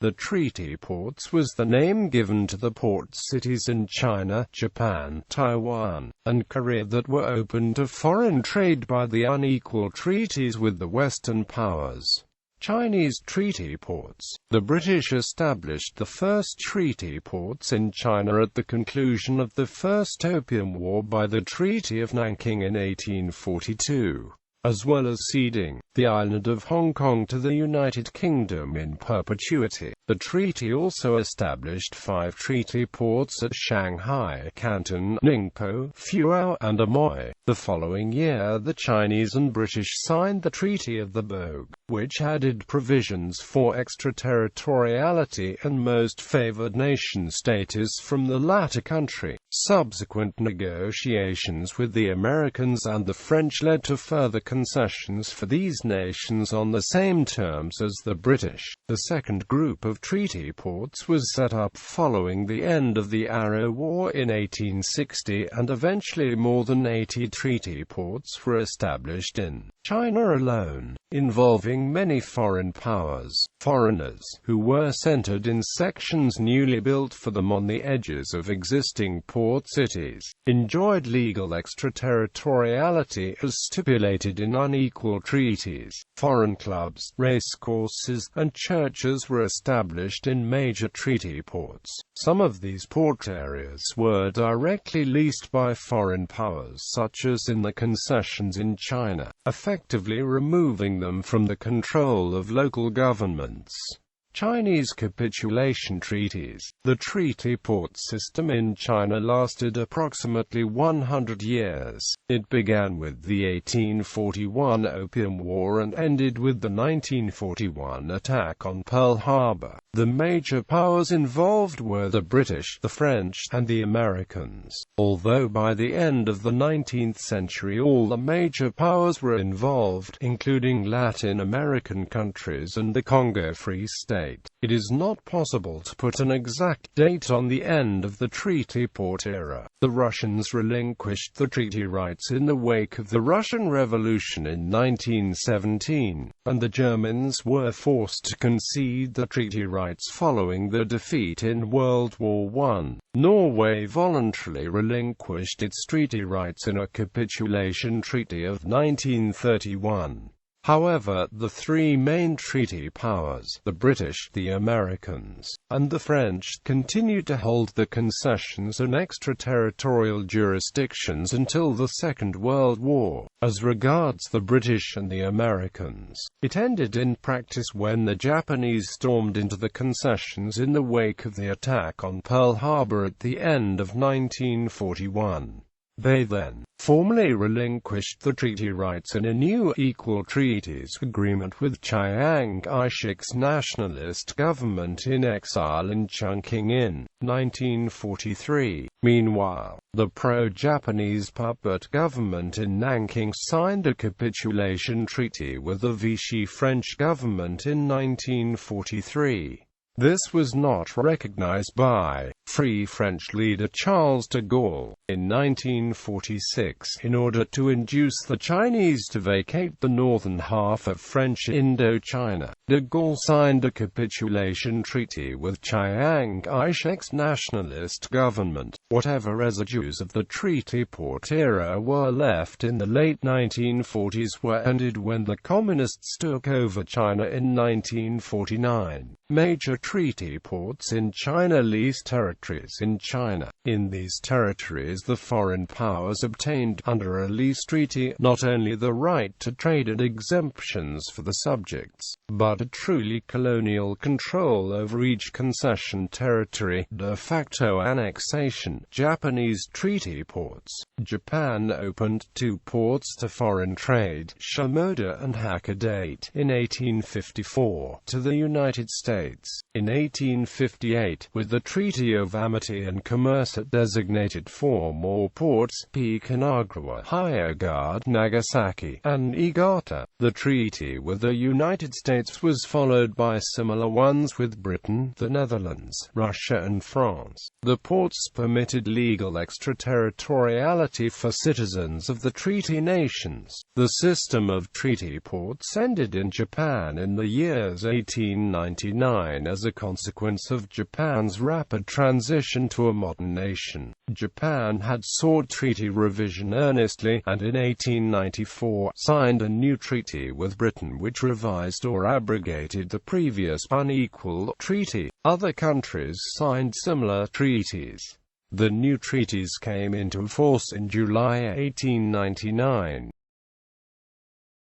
The treaty ports was the name given to the port cities in China, Japan, Taiwan, and Korea that were open to foreign trade by the unequal treaties with the Western powers. Chinese treaty ports. The British established the first treaty ports in China at the conclusion of the First Opium War by the Treaty of Nanking in 1842, as well as ceding the island of Hong Kong to the United Kingdom in perpetuity. The treaty also established 5 treaty ports at Shanghai, Canton, Ningpo, Fuyao, and Amoy. The following year the Chinese and British signed the Treaty of the Bogue, which added provisions for extraterritoriality and most favored nation status from the latter country. Subsequent negotiations with the Americans and the French led to further concessions for these nations on the same terms as the British. The second group of treaty ports was set up following the end of the Arrow War in 1860, and eventually more than 80 treaty ports were established in China alone, involving many foreign powers. Foreigners, who were centered in sections newly built for them on the edges of existing port cities, enjoyed legal extraterritoriality as stipulated in unequal treaties. Foreign clubs, racecourses, and churches were established in major treaty ports. Some of these port areas were directly leased by foreign powers, such as in the concessions in China, effectively removing them from the control of local governments. Chinese capitulation treaties. The treaty port system in China lasted approximately 100 years. It began with the 1841 Opium War and ended with the 1941 attack on Pearl Harbor. The major powers involved were the British, the French, and the Americans. Although by the end of the 19th century all the major powers were involved, including Latin American countries and the Congo Free State, it is not possible to put an exact date on the end of the treaty port era. The Russians relinquished the treaty rights in the wake of the Russian Revolution in 1917, and the Germans were forced to concede the treaty rights following the defeat in World War I. Norway voluntarily relinquished its treaty rights in a capitulation treaty of 1931. However, the 3 main treaty powers, the British, the Americans, and the French, continued to hold the concessions and extraterritorial jurisdictions until the Second World War. As regards the British and the Americans, it ended in practice when the Japanese stormed into the concessions in the wake of the attack on Pearl Harbor at the end of 1941. They then formally relinquished the treaty rights in a new equal treaties agreement with Chiang Kai-shek's nationalist government in exile in Chongqing in 1943. Meanwhile, the pro-Japanese puppet government in Nanking signed a capitulation treaty with the Vichy French government in 1943. This was not recognized by Free French leader Charles de Gaulle in 1946. In order to induce the Chinese to vacate the northern half of French Indochina, de Gaulle signed a capitulation treaty with Chiang Kai-shek's nationalist government. Whatever residues of the treaty port era were left in the late 1940s were ended when the Communists took over China in 1949. Major treaty ports in China leased territories in China. In these territories the foreign powers obtained, under a lease treaty, not only the right to trade and exemptions for the subjects, but a truly colonial control over each concession territory, de facto annexation. Japanese treaty ports. Japan opened 2 ports to foreign trade, Shimoda and Hakodate, in 1854, to the United States. In 1858, with the Treaty of Amity and Commerce, it designated 4 more ports: Kanagawa, Hyogard, Nagasaki, and Niigata. The treaty with the United States was was followed by similar ones with Britain, the Netherlands, Russia and France. The ports permitted legal extraterritoriality for citizens of the treaty nations. The system of treaty ports ended in Japan in the years 1899 as a consequence of Japan's rapid transition to a modern nation. Japan had sought treaty revision earnestly, and in 1894 signed a new treaty with Britain which revised or abrogated the previous unequal treaty. Other countries signed similar treaties. The new treaties came into force in July 1899.